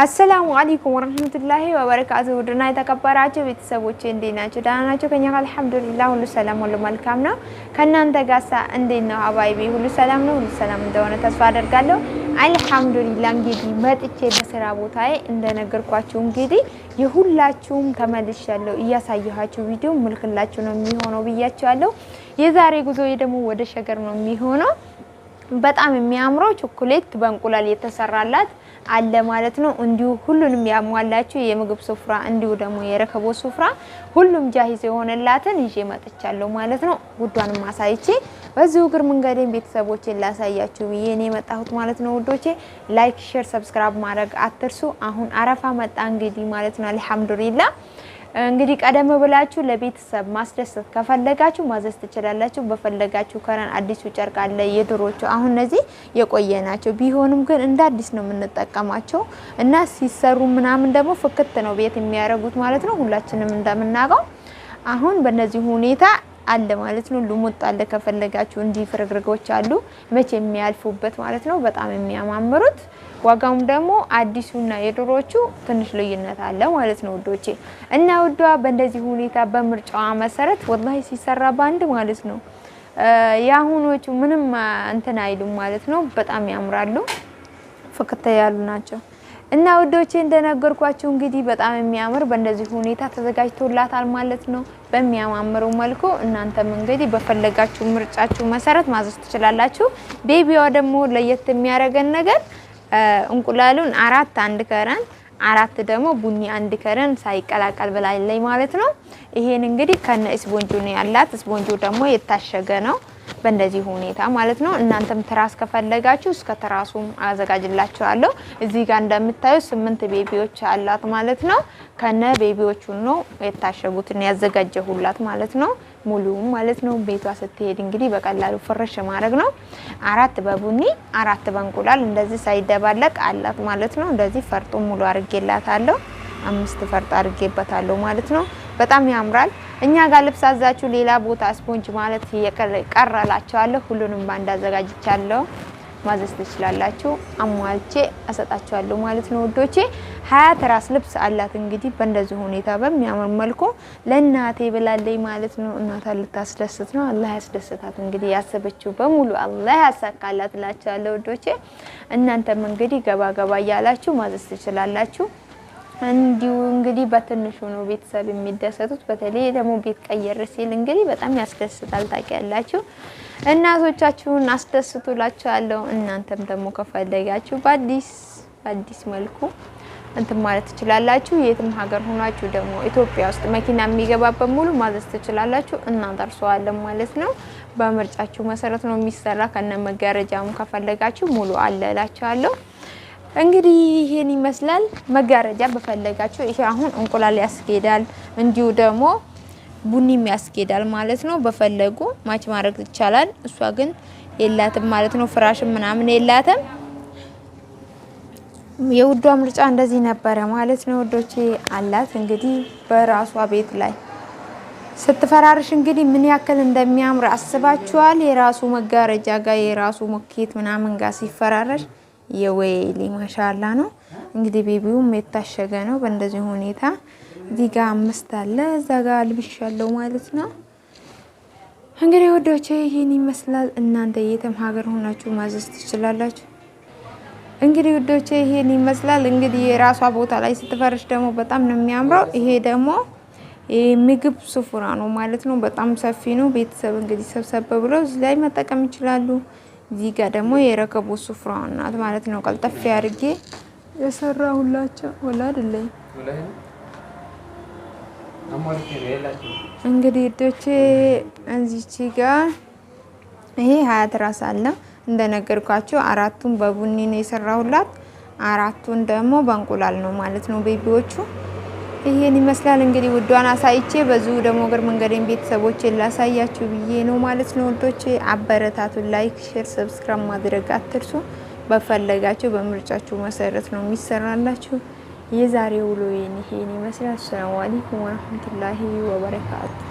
አሰላሙ አለይኩም ወራህመቱላሂ ወበረካቱ ድና የተከበራችሁ ቤተሰቦቼ እንዴት ናችሁ? ደህና ናችሁ? ከኛ ጋር አልሐምዱሊላህ ሁሉ ሰላም ሁሉ መልካም ነው። ከናንተ ጋርሳ እንዴት ነው? አባይቢ ሁሉ ሰላም ነው? ሁሉ ሰላም እንደሆነ ተስፋ አደርጋለሁ። አልሐምዱሊላህ እንግዲህ መጥቼ በስራ ቦታዬ እንደነገርኳችሁ እንግዲህ የሁላችሁም ተመልሻለሁ። እያሳየኋችሁ ቪዲዮ ምልክላችሁ ነው የሚሆነው ብያችኋለሁ። የዛሬ ጉዞዬ ደግሞ ወደ ሸገር ነው የሚሆነው። በጣም የሚያምረው ቾኮሌት በእንቁላል የተሰራላት አለ ማለት ነው። እንዲሁ ሁሉንም ያሟላችሁ የምግብ ስፍራ እንዲሁ ደግሞ የረከቦት ስፍራ ሁሉም ጃሂዝ የሆነላትን ይዤ መጥቻለሁ ማለት ነው። ውዷን ማሳይቼ በዚሁ እግር መንገዴን ቤተሰቦቼን ላሳያችሁ ብዬ እኔ መጣሁት ማለት ነው። ውዶቼ ላይክ፣ ሼር፣ ሰብስክራይብ ማድረግ አትርሱ። አሁን አረፋ መጣ እንግዲህ ማለት ነው። አልሐምዱሊላህ እንግዲህ ቀደም ብላችሁ ለቤተሰብ ማስደሰት ከፈለጋችሁ ማዘዝ ትችላላችሁ። በፈለጋችሁ ከረን አዲሱ ጨርቅ አለ የድሮቹ አሁን እነዚህ የቆየ ናቸው። ቢሆንም ግን እንደ አዲስ ነው የምንጠቀማቸው እና ሲሰሩ ምናምን ደግሞ ፍክት ነው ቤት የሚያረጉት ማለት ነው። ሁላችንም እንደምናውቀው አሁን በእነዚህ ሁኔታ አለ ማለት ነው። ልሙጥ አለ ከፈለጋችሁ እንዲህ ፍርግርጎች አሉ መቼ የሚያልፉበት ማለት ነው። በጣም የሚያማምሩት ዋጋውም ደግሞ አዲሱና የድሮቹ ትንሽ ልዩነት አለ ማለት ነው ውዶቼ። እና ውዷ በእንደዚህ ሁኔታ በምርጫዋ መሰረት ወላሂ ሲሰራ ባንድ ማለት ነው ያሁኖቹ ምንም እንትን አይሉም ማለት ነው። በጣም ያምራሉ፣ ፍክት ያሉ ናቸው። እና ውዶቼ እንደነገርኳችሁ እንግዲህ በጣም የሚያምር በእንደዚህ ሁኔታ ተዘጋጅቶላታል ማለት ነው። በሚያማምሩ መልኩ እናንተም እንግዲህ በፈለጋችሁ ምርጫችሁ መሰረት ማዘዝ ትችላላችሁ። ቤቢዋ ደግሞ ለየት የሚያደርገን ነገር እንቁላሉን 4 አንድ ከረን 4 ደግሞ ቡኒ አንድ ከረን ሳይቀላቀል በላይ ማለት ነው። ይሄን እንግዲህ ከነ ስፖንጁ ነው ያላት። ስፖንጁ ደግሞ የታሸገ ነው በእንደዚህ ሁኔታ ማለት ነው። እናንተም ትራስ ከፈለጋችሁ እስከ ትራሱም አዘጋጅላችኋለሁ። እዚህ ጋር እንደምታዩ 8 ቤቢዎች አላት ማለት ነው። ከነ ቤቢዎቹ ነው የታሸጉትን ያዘጋጀሁላት ማለት ነው። ሙሉም ማለት ነው። ቤቷ ስትሄድ እንግዲህ በቀላሉ ፍርሽ ማድረግ ነው። 4 በቡኒ 4 በእንቁላል እንደዚህ ሳይደባለቅ አላት ማለት ነው። እንደዚህ ፈርጡ ሙሉ አርጌላታለሁ። 5 ፈርጥ አርጌበታለሁ ማለት ነው። በጣም ያምራል። እኛ ጋር ልብስ አዛችሁ ሌላ ቦታ ስፖንጅ ማለት የቀረላችኋለሁ። ሁሉንም ባንድ አዘጋጅቻለሁ። ማዘዝ ትችላላችሁ። አሟልቼ አሰጣችኋለሁ ማለት ነው ውዶቼ። 20 ትራስ ልብስ አላት እንግዲህ በእንደዚህ ሁኔታ በሚያምር መልኩ ለእናቴ ብላለኝ ማለት ነው። እናቷ ልታስደስት ነው። አላህ ያስደስታት እንግዲህ ያሰበችው በሙሉ አላህ ያሳካላት እላችኋለሁ ውዶቼ። እናንተም እንግዲህ ገባ ገባ እያላችሁ ማዘዝ ትችላላችሁ። እንዲሁ እንግዲህ በትንሹ ነው ቤተሰብ የሚደሰቱት። በተለይ ደግሞ ቤት ቀየር ሲል እንግዲህ በጣም ያስደስታል። ታውቂያላችሁ እናቶቻችሁን አስደስቱላችኋለሁ። እናንተም ደግሞ ከፈለጋችሁ በአዲስ መልኩ እንትን ማለት ትችላላችሁ። የትም ሀገር ሆናችሁ ደግሞ ኢትዮጵያ ውስጥ መኪና የሚገባበት ሙሉ ማዘዝ ትችላላችሁ። እናደርሰዋለን ማለት ነው። በምርጫችሁ መሰረት ነው የሚሰራ። ከነ መጋረጃም ከፈለጋችሁ ሙሉ አለ እላችኋለሁ። እንግዲህ ይሄን ይመስላል። መጋረጃ በፈለጋችሁ ይሄ አሁን እንቁላል ያስኬዳል፣ እንዲሁ ደግሞ ቡኒም ያስኬዳል ማለት ነው። በፈለጉ ማች ማድረግ ይቻላል። እሷ ግን የላትም ማለት ነው። ፍራሽም ምናምን የላትም። የውዷ ምርጫ እንደዚህ ነበረ ማለት ነው ውዶቼ። አላት እንግዲህ በራሷ ቤት ላይ ስትፈራርሽ እንግዲህ ምን ያክል እንደሚያምር አስባችኋል? የራሱ መጋረጃ ጋር የራሱ ሞኬት ምናምን ጋር ሲፈራረሽ የወይሊ ማሻአላ ነው። እንግዲህ ቤቢውም የታሸገ ነው በእንደዚህ ሁኔታ። እዚህ ጋር 5 አለ፣ እዛ ጋር ልብሻለሁ ማለት ነው። እንግዲህ ወዶቼ ይሄን ይመስላል። እናንተ የትም ሀገር ሆናችሁ ማዘዝ ትችላላችሁ። እንግዲህ ወዶቼ ይሄን ይመስላል። እንግዲህ የራሷ ቦታ ላይ ስትፈርሽ ደግሞ በጣም ነው የሚያምረው። ይሄ ደግሞ ምግብ ስፍራ ነው ማለት ነው። በጣም ሰፊ ነው። ቤተሰብ እንግዲህ ሰብሰብ ብለው እዚህ ላይ መጠቀም ይችላሉ። እዚህ ጋር ደግሞ የረከቦት ስፍራ ናት ማለት ነው። ቀልጠፍ ያርጌ የሰራሁላችሁ ወላ አይደለም እንግዲህ እዶቼ እዚች ጋር ይሄ 20 ትራስ አለ እንደነገርኳችሁ። 4ቱን በቡኒ ነው የሰራሁላት፣ 4ቱን ደግሞ በእንቁላል ነው ማለት ነው ቤቢዎቹ። ይሄን ይመስላል እንግዲህ ውዷን አሳይቼ በዚሁ ደግሞ እግር መንገዴን ቤተሰቦቼን ላሳያችሁ ብዬ ነው ማለት ነው ውዶቼ። አበረታቱን። ላይክ፣ ሼር፣ ሰብስክራይብ ማድረግ አትርሱ። በፈለጋችሁ በምርጫችሁ መሰረት ነው የሚሰራላችሁ። የዛሬው ውሎ ይሄን ይመስላል። ሰላም አለይኩም ወራህመቱላሂ ወበረካቱ።